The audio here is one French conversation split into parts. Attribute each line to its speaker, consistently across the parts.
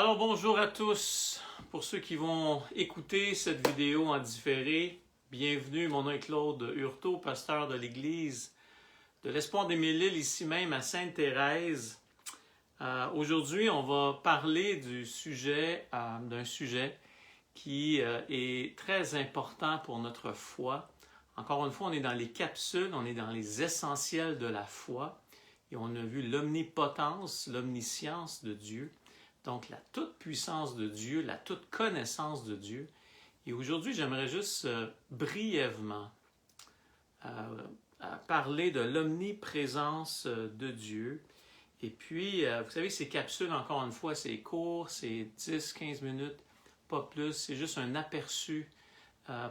Speaker 1: Alors bonjour à tous, pour ceux qui vont écouter cette vidéo en différé, bienvenue, mon nom est Claude Hurtaud, pasteur de l'église de l'Espoir des Mille-Îles, ici même à Sainte-Thérèse. Aujourd'hui, on va parler d'un sujet qui est très important pour notre foi. Encore une fois, on est dans les capsules, on est dans les essentiels de la foi et on a vu l'omnipotence, l'omniscience de Dieu. Donc, la toute-puissance de Dieu, la toute-connaissance de Dieu. Et aujourd'hui, j'aimerais juste brièvement parler de l'omniprésence de Dieu. Et puis, vous savez, ces capsules, encore une fois, c'est court, c'est 10-15 minutes, pas plus. C'est juste un aperçu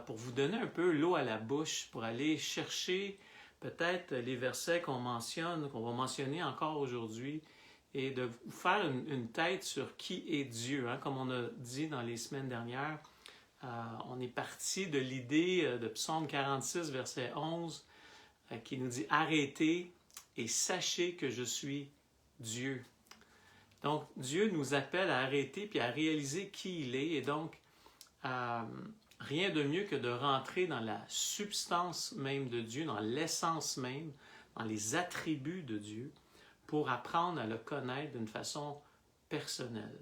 Speaker 1: pour vous donner un peu l'eau à la bouche, pour aller chercher peut-être les versets qu'on va mentionner encore aujourd'hui, et de vous faire une tête sur qui est Dieu. Comme on a dit dans les semaines dernières, on est parti de l'idée de Psaume 46, verset 11, qui nous dit « Arrêtez et sachez que je suis Dieu ». Donc, Dieu nous appelle à arrêter puis à réaliser qui il est. Et donc, rien de mieux que de rentrer dans la substance même de Dieu, dans l'essence même, dans les attributs de Dieu, pour apprendre à le connaître d'une façon personnelle.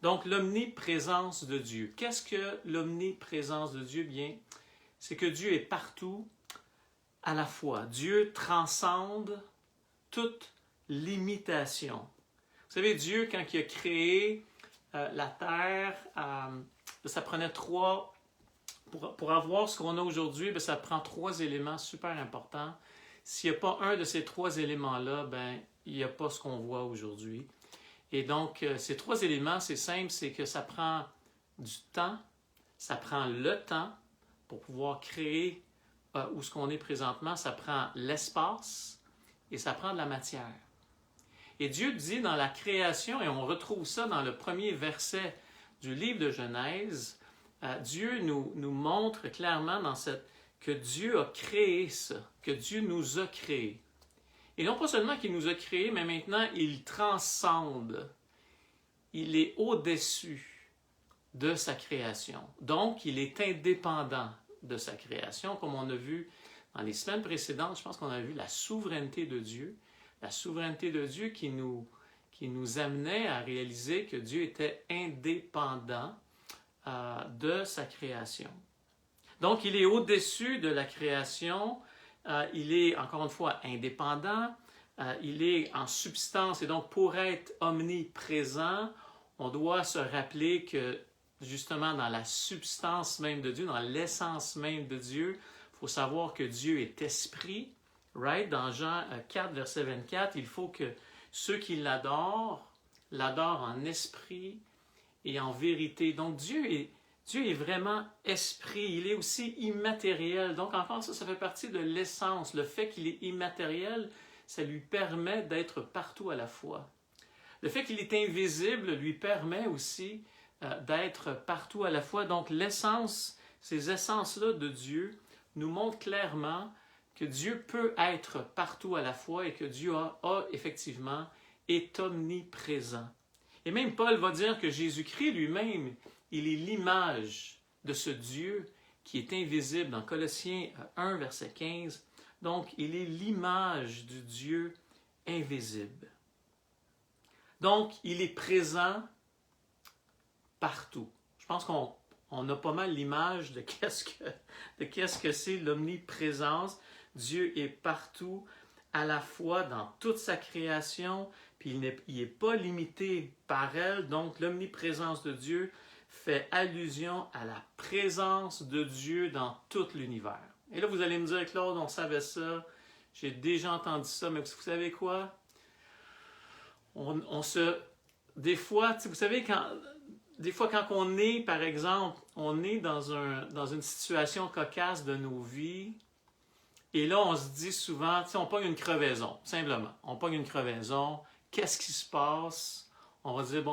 Speaker 1: Donc, l'omniprésence de Dieu. Qu'est-ce que l'omniprésence de Dieu? Bien, c'est que Dieu est partout à la fois. Dieu transcende toute limitation. Vous savez, Dieu, quand il a créé la terre, ça prenait trois... Pour avoir ce qu'on a aujourd'hui, ça prend trois éléments super importants. S'il n'y a pas un de ces trois éléments-là, il n'y a pas ce qu'on voit aujourd'hui. Et donc, ces trois éléments, c'est simple, c'est que ça prend du temps, ça prend le temps pour pouvoir créer où ce qu'on est présentement, ça prend l'espace et ça prend de la matière. Et Dieu dit dans la création, et on retrouve ça dans le premier verset du livre de Genèse, Dieu nous montre clairement que Dieu a créé ça, que Dieu nous a créés. Et non pas seulement qu'il nous a créés, mais maintenant il transcende. Il est au-dessus de sa création. Donc, il est indépendant de sa création, comme on a vu dans les semaines précédentes. Je pense qu'on a vu la souveraineté de Dieu. La souveraineté de Dieu qui nous amenait à réaliser que Dieu était indépendant de sa création. Donc, il est au-dessus de la création, il est, encore une fois, indépendant, il est en substance, et donc pour être omniprésent, on doit se rappeler que, justement, dans la substance même de Dieu, dans l'essence même de Dieu, il faut savoir que Dieu est esprit, right? Dans Jean 4, verset 24, il faut que ceux qui l'adorent en esprit et en vérité. Donc, Dieu est vraiment esprit, il est aussi immatériel. Donc, encore ça fait partie de l'essence. Le fait qu'il est immatériel, ça lui permet d'être partout à la fois. Le fait qu'il est invisible lui permet aussi d'être partout à la fois. Donc, l'essence, ces essences-là de Dieu nous montrent clairement que Dieu peut être partout à la fois et que Dieu effectivement est omniprésent. Et même Paul va dire que Jésus-Christ lui-même, il est l'image de ce Dieu qui est invisible dans Colossiens 1, verset 15. Donc, il est l'image du Dieu invisible. Donc, il est présent partout. Je pense qu'on a pas mal l'image de qu'est-ce que c'est l'omniprésence. Dieu est partout à la fois dans toute sa création, puis il n'est pas limité par elle. Donc, l'omniprésence de Dieu fait allusion à la présence de Dieu dans tout l'univers. Et là, vous allez me dire, Claude, on savait ça, j'ai déjà entendu ça, mais vous savez quoi? Des fois, vous savez, quand on est, par exemple, on est dans une situation cocasse de nos vies, et là, on se dit souvent, on pogne une crevaison, simplement. On pogne une crevaison, qu'est-ce qui se passe? On va dire,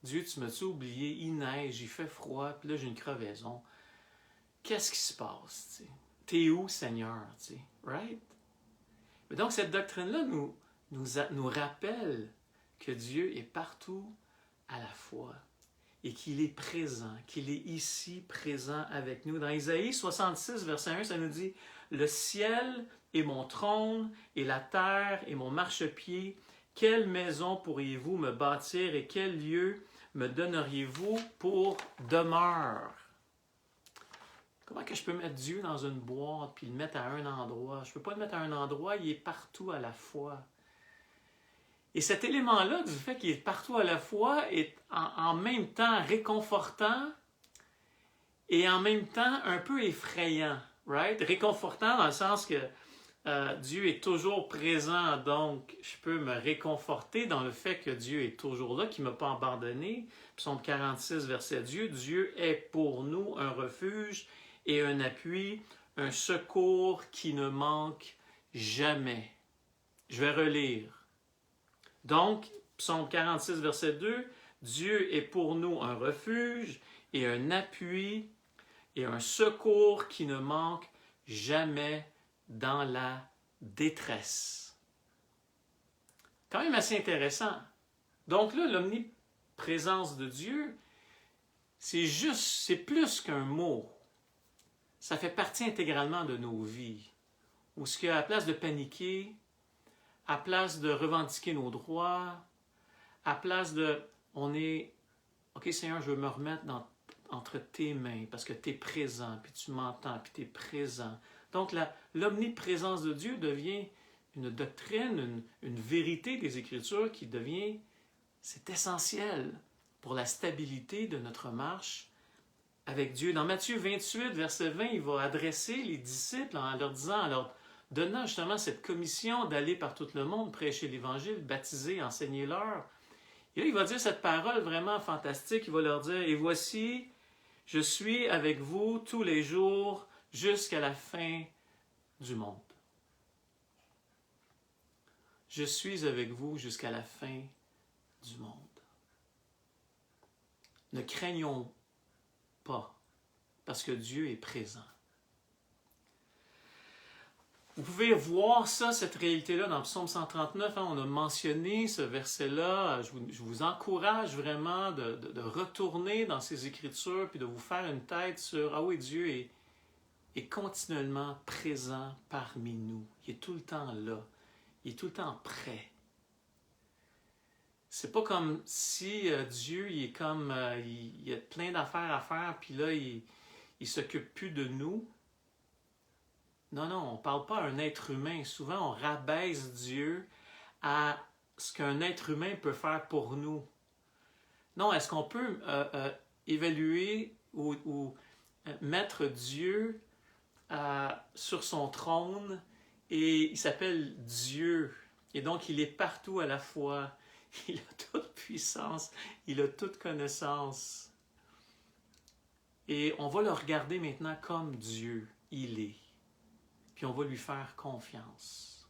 Speaker 1: Dieu, tu m'as-tu oublié? Il neige, il fait froid, puis là, j'ai une crevaison. Qu'est-ce qui se passe? T'es où, Seigneur? Right? Mais donc, cette doctrine-là nous rappelle que Dieu est partout à la fois et qu'il est présent, qu'il est ici présent avec nous. Dans Isaïe 66, verset 1, ça nous dit « Le ciel est mon trône et la terre est mon marchepied. Quelle maison pourriez-vous me bâtir et quel lieu me donneriez-vous pour demeure? » Comment que je peux mettre Dieu dans une boîte puis le mettre à un endroit? Je ne peux pas le mettre à un endroit, il est partout à la fois. Et cet élément-là, du fait qu'il est partout à la fois, est en même temps réconfortant et en même temps un peu effrayant. Right? Réconfortant dans le sens que Dieu est toujours présent, donc je peux me réconforter dans le fait que Dieu est toujours là, qu'il ne m'a pas abandonné. Psaume 46, verset 2, Dieu est pour nous un refuge et un appui, un secours qui ne manque jamais. Je vais relire. Donc, Psaume 46, verset 2, Dieu est pour nous un refuge et un appui et un secours qui ne manque jamais dans la détresse. Quand même assez intéressant. Donc là, l'omniprésence de Dieu, c'est plus qu'un mot. Ça fait partie intégralement de nos vies. Où ce qu'à la place de paniquer, à place de revendiquer nos droits, à place de, OK Seigneur, je veux me remettre entre tes mains, parce que tu es présent, puis tu m'entends, puis tu es présent. Donc l'omniprésence de Dieu devient une doctrine, une vérité des Écritures qui devient, c'est essentiel pour la stabilité de notre marche avec Dieu. Dans Matthieu 28, verset 20, il va adresser les disciples en leur disant, en leur donnant justement cette commission d'aller par tout le monde, prêcher l'Évangile, baptiser, enseigner-leur. Et là, il va dire cette parole vraiment fantastique. Il va leur dire, « Et voici, je suis avec vous tous les jours jusqu'à la fin du monde. » Je suis avec vous jusqu'à la fin du monde. Ne craignons pas, parce que Dieu est présent. Vous pouvez voir ça, cette réalité-là, dans Psaume 139. On a mentionné ce verset-là. Je vous encourage vraiment de retourner dans ces Écritures puis de vous faire une tête sur, ah oui, Dieu est continuellement présent parmi nous. Il est tout le temps là. Il est tout le temps prêt. C'est pas comme si Dieu, il est comme, il a plein d'affaires à faire, puis là, il s'occupe plus de nous. Non, on ne parle pas à un être humain. Souvent, on rabaisse Dieu à ce qu'un être humain peut faire pour nous. Non, est-ce qu'on peut évaluer ou mettre Dieu sur son trône et il s'appelle Dieu. Et donc, il est partout à la fois. Il a toute puissance, il a toute connaissance. Et on va le regarder maintenant comme Dieu, il est. Puis on va lui faire confiance.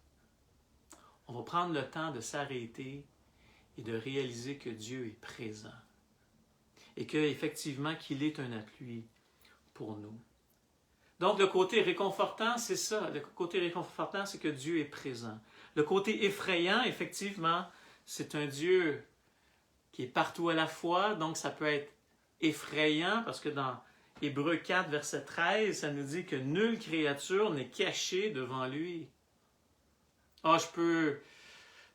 Speaker 1: On va prendre le temps de s'arrêter et de réaliser que Dieu est présent. Et qu'effectivement, qu'il est un appui pour nous. Donc, le côté réconfortant, c'est ça. Le côté réconfortant, c'est que Dieu est présent. Le côté effrayant, effectivement, c'est un Dieu qui est partout à la fois. Donc, ça peut être effrayant parce que dans Hébreux 4, verset 13, ça nous dit que nulle créature n'est cachée devant lui. Je peux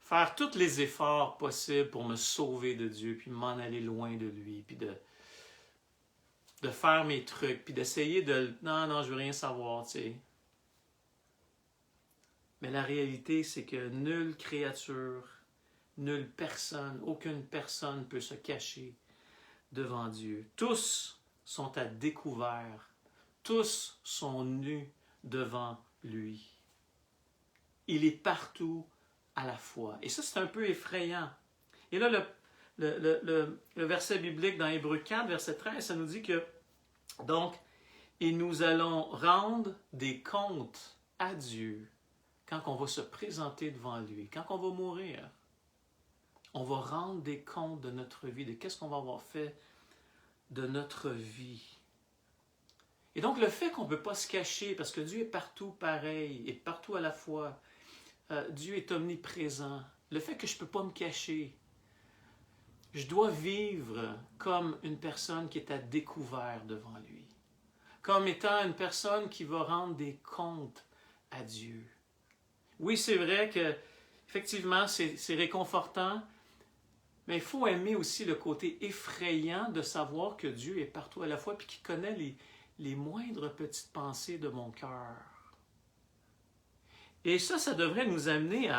Speaker 1: faire tous les efforts possibles pour me sauver de Dieu, puis m'en aller loin de lui, puis de faire mes trucs, puis d'essayer de... Non, je veux rien savoir, tu sais. Mais la réalité, c'est que nulle créature, nulle personne, aucune personne peut se cacher devant Dieu. Tous sont à découvert. Tous sont nus devant lui. Il est partout à la fois. Et ça, c'est un peu effrayant. Et là, le verset biblique dans Hébreux 4, verset 13, ça nous dit que, donc, et nous allons rendre des comptes à Dieu quand on va se présenter devant lui, quand on va mourir. On va rendre des comptes de notre vie, de qu'est-ce qu'on va avoir fait de notre vie. Et donc, le fait qu'on ne peut pas se cacher, parce que Dieu est partout pareil, et partout à la fois, Dieu est omniprésent, le fait que je ne peux pas me cacher, Je dois vivre comme une personne qui est à découvert devant lui, comme étant une personne qui va rendre des comptes à Dieu. Oui, c'est vrai que effectivement, c'est réconfortant, mais il faut aimer aussi le côté effrayant de savoir que Dieu est partout à la fois et qu'il connaît les moindres petites pensées de mon cœur. Et ça devrait nous amener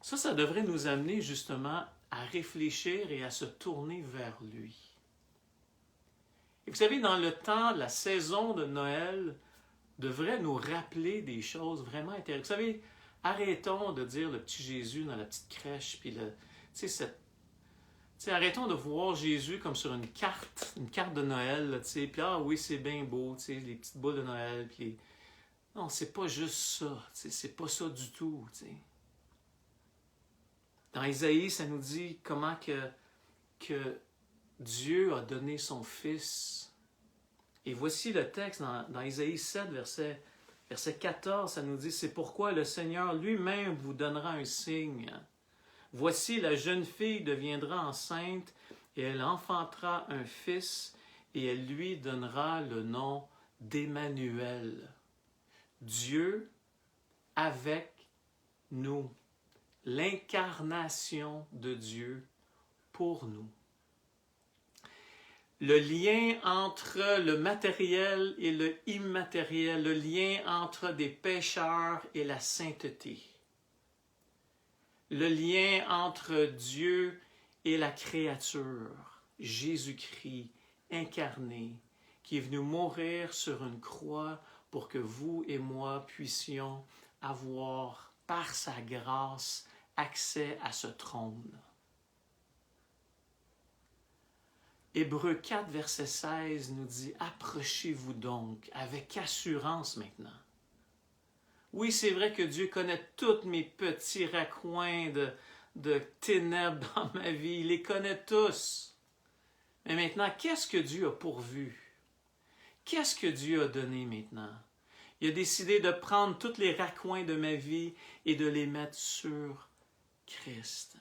Speaker 1: ça devrait nous amener justement à réfléchir et à se tourner vers lui. Et vous savez, dans le temps, la saison de Noël devrait nous rappeler des choses vraiment intéressantes. Vous savez, arrêtons de dire le petit Jésus dans la petite crèche, puis arrêtons de voir Jésus comme sur une carte de Noël, puis ah oui, c'est bien beau, les petites boules de Noël, puis non, c'est pas juste ça, c'est pas ça du tout. Dans Isaïe, ça nous dit comment que Dieu a donné son Fils. Et voici le texte dans Isaïe 7, verset 14, ça nous dit « C'est pourquoi le Seigneur lui-même vous donnera un signe. Voici, la jeune fille deviendra enceinte et elle enfantera un fils et elle lui donnera le nom d'Emmanuel. Dieu avec nous. » L'incarnation de Dieu pour nous. Le lien entre le matériel et le immatériel, le lien entre des pécheurs et la sainteté. Le lien entre Dieu et la créature, Jésus-Christ incarné, qui est venu mourir sur une croix pour que vous et moi puissions avoir, par sa grâce, accès à ce trône. Hébreux 4, verset 16 nous dit « Approchez-vous donc avec assurance maintenant. » Oui, c'est vrai que Dieu connaît tous mes petits raccoins de ténèbres dans ma vie. Il les connaît tous. Mais maintenant, qu'est-ce que Dieu a pourvu? Qu'est-ce que Dieu a donné maintenant? Il a décidé de prendre tous les raccoins de ma vie et de les mettre sur Christ.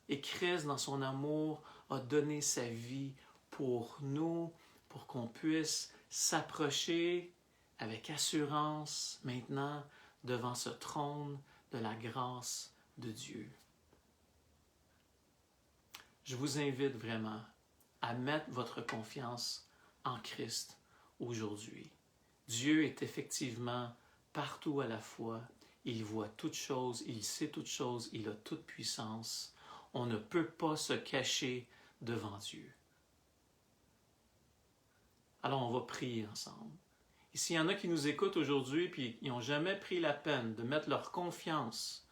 Speaker 1: Et Christ, dans son amour, a donné sa vie pour nous, pour qu'on puisse s'approcher avec assurance maintenant devant ce trône de la grâce de Dieu. Je vous invite vraiment à mettre votre confiance en Christ aujourd'hui. Dieu est effectivement partout à la fois. Il voit toutes choses, il sait toutes choses, il a toute puissance. On ne peut pas se cacher devant Dieu. Alors on va prier ensemble. Et s'il y en a qui nous écoutent aujourd'hui et qui n'ont jamais pris la peine de mettre leur confiance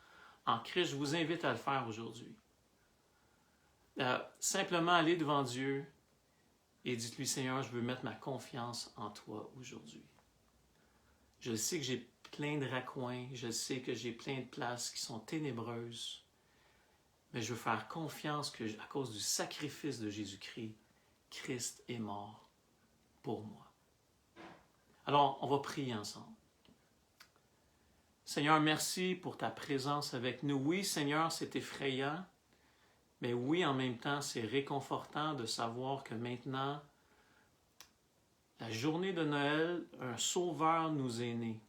Speaker 1: en Christ, je vous invite à le faire aujourd'hui. Simplement aller devant Dieu et dites-lui, Seigneur, je veux mettre ma confiance en toi aujourd'hui. Je sais que j'ai plein de raccoins, je sais que j'ai plein de places qui sont ténébreuses, mais je veux faire confiance que, à cause du sacrifice de Jésus-Christ, Christ est mort pour moi. Alors, on va prier ensemble. Seigneur, merci pour ta présence avec nous. Oui, Seigneur, c'est effrayant, mais oui, en même temps, c'est réconfortant de savoir que maintenant, la journée de Noël, un sauveur nous est né.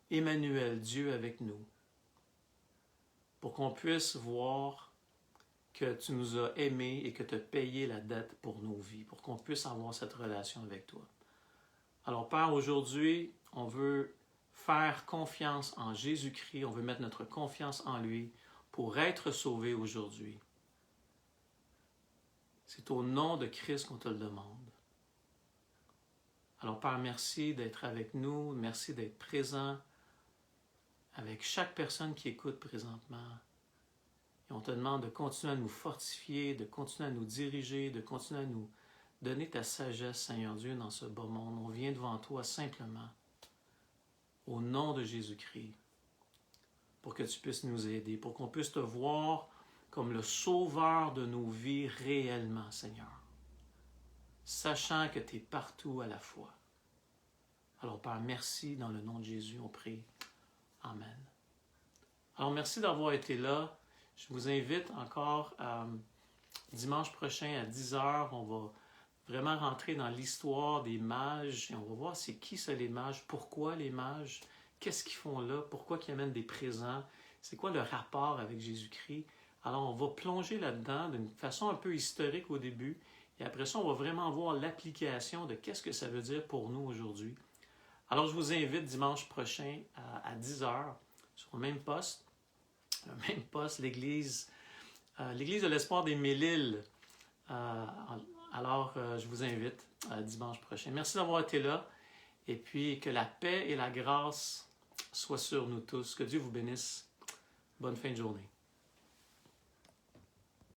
Speaker 1: Emmanuel, Dieu avec nous. Pour qu'on puisse voir que tu nous as aimés et que tu as payé la dette pour nos vies, pour qu'on puisse avoir cette relation avec toi. Alors, Père, aujourd'hui, on veut faire confiance en Jésus-Christ, on veut mettre notre confiance en lui pour être sauvés aujourd'hui. C'est au nom de Christ qu'on te le demande. Alors, Père, merci d'être avec nous, merci d'être présent avec chaque personne qui écoute présentement. Et on te demande de continuer à nous fortifier, de continuer à nous diriger, de continuer à nous donner ta sagesse, Seigneur Dieu, dans ce beau monde. On vient devant toi simplement, au nom de Jésus-Christ, pour que tu puisses nous aider, pour qu'on puisse te voir comme le sauveur de nos vies réellement, Seigneur, sachant que tu es partout à la fois. Alors, Père, merci, dans le nom de Jésus, on prie. Amen. Alors, merci d'avoir été là. Je vous invite encore à Dimanche prochain à 10 heures, on va vraiment rentrer dans l'histoire des mages et on va voir c'est qui ça les mages, pourquoi les mages, qu'est-ce qu'ils font là, pourquoi ils amènent des présents, c'est quoi le rapport avec Jésus-Christ. Alors on va plonger là-dedans d'une façon un peu historique au début et après ça on va vraiment voir l'application de qu'est-ce que ça veut dire pour nous aujourd'hui. Alors je vous invite dimanche prochain à 10 heures sur le même poste, l'église de l'Espoir des Mille-Îles. Alors, je vous invite dimanche prochain. Merci d'avoir été là et puis que la paix et la grâce soient sur nous tous. Que Dieu vous bénisse. Bonne fin de journée.